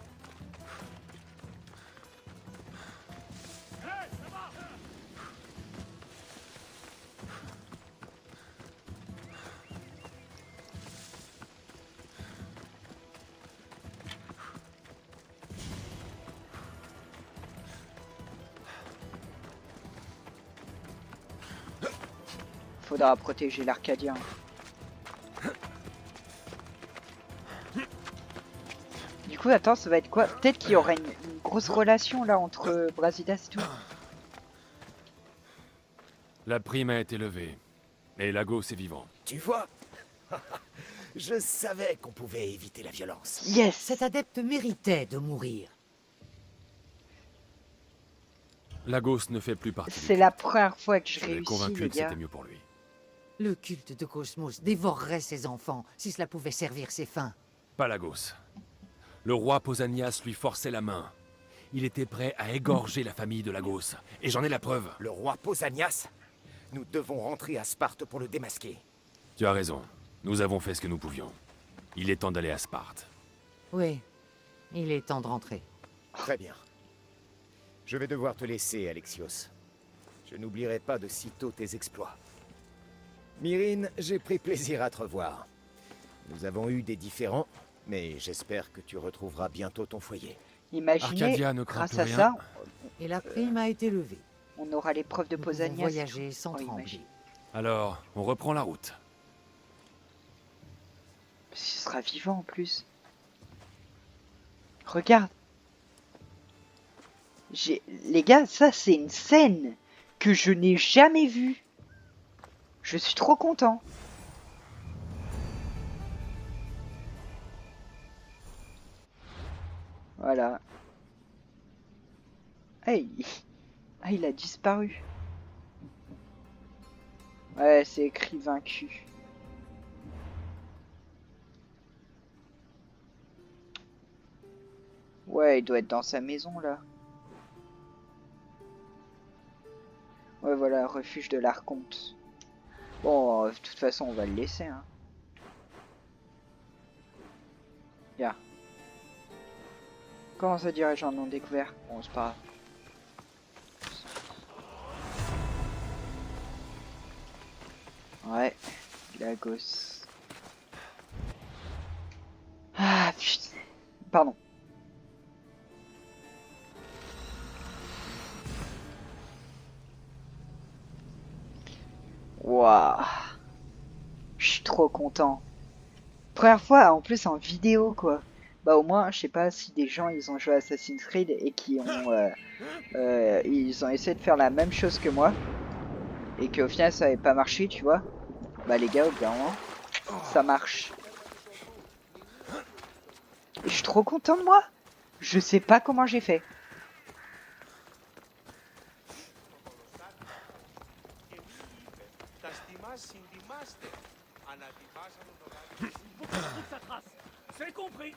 Faudra protéger l'Arcadien. Du coup, attends, ça va être quoi? Peut-être qu'il y aura une grosse relation là entre Brasidas et tout. La prime a été levée. Et Lagos est vivant. Tu vois? Je savais qu'on pouvait éviter la violence. Yes! Cet adepte méritait de mourir. Lagos ne fait plus partie. C'est la première fois que je Je l'ai réussis, convaincu les que gars. c'était mieux pour lui. Le culte de Cosmos dévorerait ses enfants si cela pouvait servir ses fins. Pas Lagos. Le roi Pausanias lui forçait la main. Il était prêt à égorger la famille de Lagos. Et j'en ai la preuve. Le roi Pausanias? Nous devons rentrer à Sparte pour le démasquer. Tu as raison. Nous avons fait ce que nous pouvions. Il est temps d'aller à Sparte. Oui, il est temps de rentrer. Très bien. Je vais devoir te laisser, Alexios. Je n'oublierai pas de sitôt tes exploits. Myrrine, j'ai pris plaisir à te revoir. Nous avons eu des différends, mais j'espère que tu retrouveras bientôt ton foyer. Imaginez, Arcadia ne craint grâce plus à rien. ça, Et la prime a été levée. on aura l'épreuve de Nous pouvons Pausanias. voyager sans Oh, trembler. imagine. Alors, on reprend la route. Ce sera vivant en plus. Regarde. Les gars, ça c'est une scène que je n'ai jamais vue. Je suis trop content. Voilà. Hey. Ah, il a disparu. Ouais, c'est écrit vaincu. Ouais, il doit être dans sa maison là. Ouais, voilà, refuge de l'Archonte. Bon, de toute façon, on va le laisser, hein. Ya. Comment ça dirait j'en ai découvert? Bon, c'est pas grave. Ouais, Lagos. Ah, putain. Pardon. Waouh. Je suis trop content. Première fois, en plus en vidéo, quoi. Bah au moins, je sais pas si des gens, ils ont joué à Assassin's Creed et qui ont... ils ont essayé de faire la même chose que moi. Et qu'au final, ça avait pas marché, tu vois. Bah les gars, au bout d'un moment, ça marche. Et je suis trop content de moi. Je sais pas comment j'ai fait. C'est compris.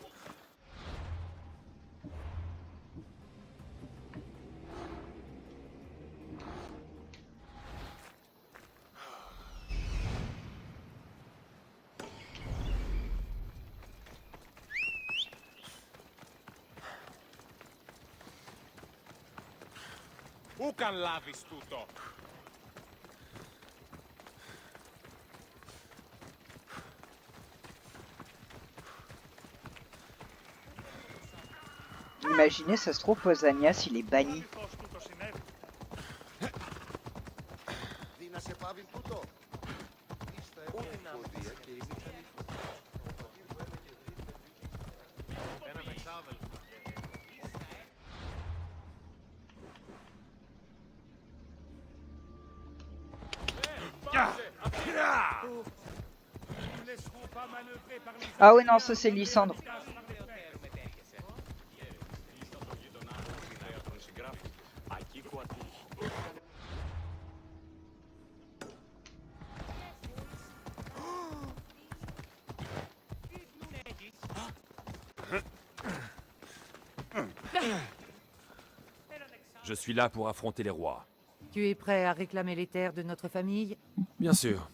Où can lavis tutto? Imaginez, ça se trouve, Pausanias, il est banni. Ah oui, non, ça c'est Lysandre. Je suis là pour affronter les rois. Tu es prêt à réclamer les terres de notre famille? Bien sûr.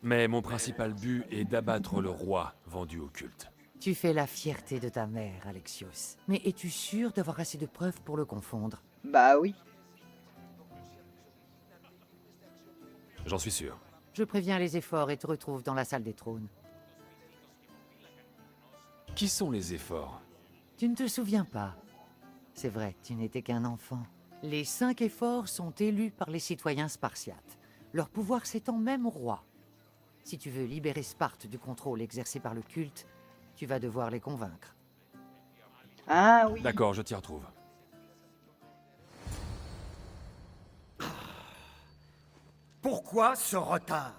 Mais mon principal but est d'abattre le roi vendu au culte. Tu fais la fierté de ta mère, Alexios. Mais es-tu sûr d'avoir assez de preuves pour le confondre? Bah oui. J'en suis sûr. Je préviens les efforts et te retrouve dans la salle des trônes. Qui sont les efforts? Tu ne te souviens pas? C'est vrai, tu n'étais qu'un enfant. Les 5 efforts sont élus par les citoyens spartiates, leur pouvoir s'étend même au roi. Si tu veux libérer Sparte du contrôle exercé par le culte, tu vas devoir les convaincre. Ah oui. D'accord, je t'y retrouve. Pourquoi ce retard?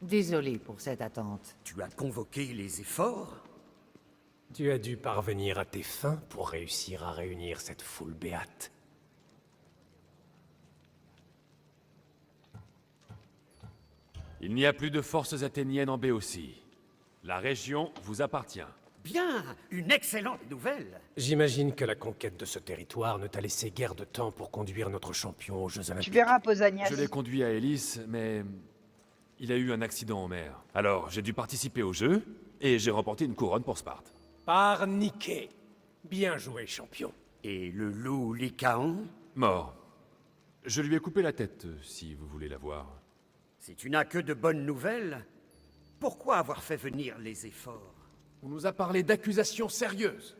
Désolé pour cette attente. Tu as convoqué les efforts? Tu as dû parvenir à tes fins pour réussir à réunir cette foule béate. Il n'y a plus de forces athéniennes en Béotie. La région vous appartient. Bien, une excellente nouvelle. J'imagine que la conquête de ce territoire ne t'a laissé guère de temps pour conduire notre champion aux Jeux Olympiques. Tu verras, Pausanias. Je l'ai conduit à Élis, mais il a eu un accident en mer. Alors, j'ai dû participer au jeu, et j'ai remporté une couronne pour Sparte. Par Niké. Bien joué, champion. Et le loup Lycaon? Mort. Je lui ai coupé la tête, si vous voulez la voir. Si tu n'as que de bonnes nouvelles, pourquoi avoir fait venir les efforts? On nous a parlé d'accusations sérieuses.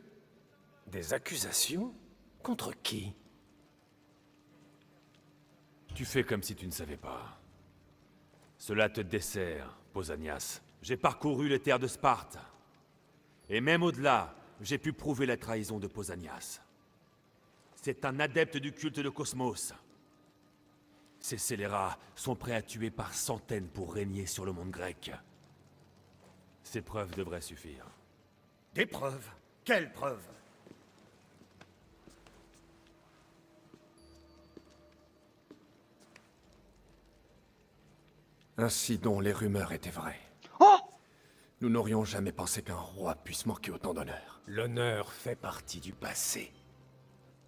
Des accusations? Contre qui? Tu fais comme si tu ne savais pas. Cela te dessert, Pausanias. J'ai parcouru les terres de Sparte. Et même au-delà, j'ai pu prouver la trahison de Pausanias. C'est un adepte du culte de Cosmos. Ces scélérats sont prêts à tuer par centaines pour régner sur le monde grec. Ces preuves devraient suffire. Des preuves? Quelles preuves? Ainsi donc les rumeurs étaient vraies. Oh! Nous n'aurions jamais pensé qu'un roi puisse manquer autant d'honneur. L'honneur fait partie du passé.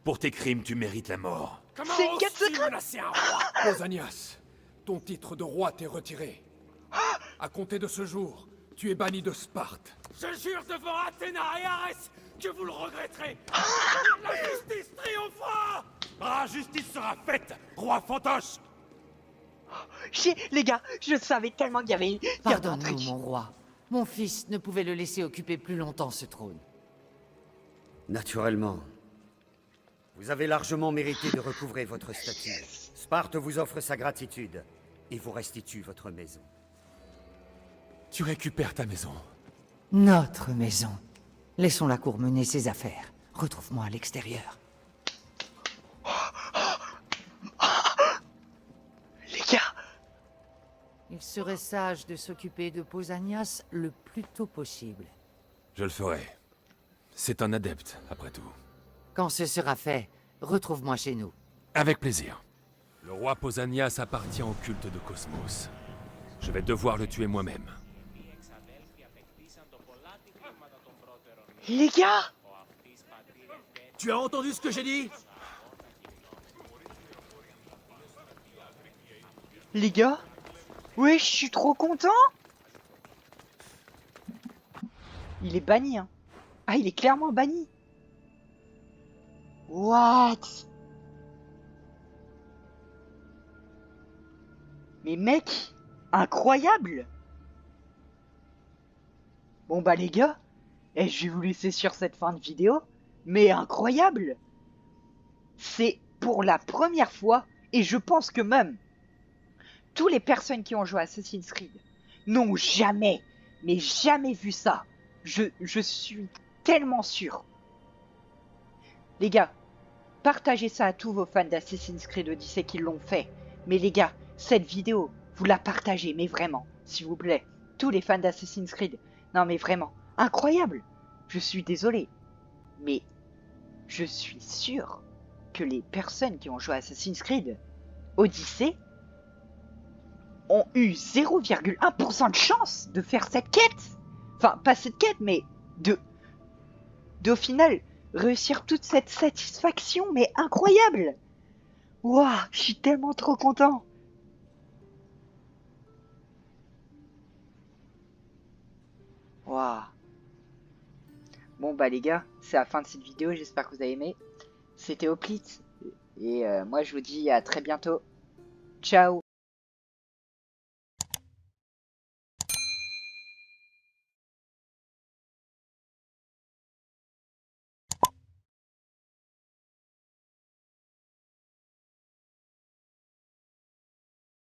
Pour tes crimes, tu mérites la mort. Comment C'est une quête oses-tu secrète! menacer un roi? Pausanias, ton titre de roi t'est retiré. À compter de ce jour, tu es banni de Sparte. Je jure devant Athéna et Arès que vous le regretterez. La justice triomphera! La justice sera faite, roi fantoche! Les gars, je savais tellement qu'il y avait un Pardonne-nous, truc. mon roi. Mon fils ne pouvait le laisser occuper plus longtemps ce trône. Naturellement. Vous avez largement mérité de recouvrer votre statut. Sparte vous offre sa gratitude et vous restitue votre maison. Tu récupères ta maison. Notre maison. Laissons la cour mener ses affaires. Retrouve-moi à l'extérieur. Les gars, Il serait sage de s'occuper de Pausanias le plus tôt possible. Je le ferai. C'est un adepte, après tout. Quand ce sera fait, retrouve-moi chez nous. Avec plaisir. Le roi Pausanias appartient au culte de Cosmos. Je vais devoir le tuer moi-même. les gars, Tu as entendu ce que j'ai dit? les gars. Oui, je suis trop content. Il est banni, hein. Ah, il est clairement banni. What? Mais mec, incroyable! Bon bah les gars, je vais vous laisser sur cette fin de vidéo, mais incroyable! C'est pour la première fois, et je pense que même toutes les personnes qui ont joué à Assassin's Creed n'ont jamais, mais jamais vu ça. Je suis tellement sûr. Les gars, partagez ça à tous vos fans d'Assassin's Creed Odyssey qui l'ont fait. Mais les gars, cette vidéo, vous la partagez, mais vraiment, s'il vous plaît. Tous les fans d'Assassin's Creed. Non mais vraiment, incroyable. Je suis désolé. Mais je suis sûr que les personnes qui ont joué à Assassin's Creed Odyssey ont eu 0,1% de chance de faire cette quête. Enfin, pas cette quête, mais de au final réussir toute cette satisfaction, mais incroyable. Waouh, je suis tellement trop content. Waouh. Bon bah les gars, c'est la fin de cette vidéo, j'espère que vous avez aimé. C'était Hoplite, et moi je vous dis à très bientôt. Ciao.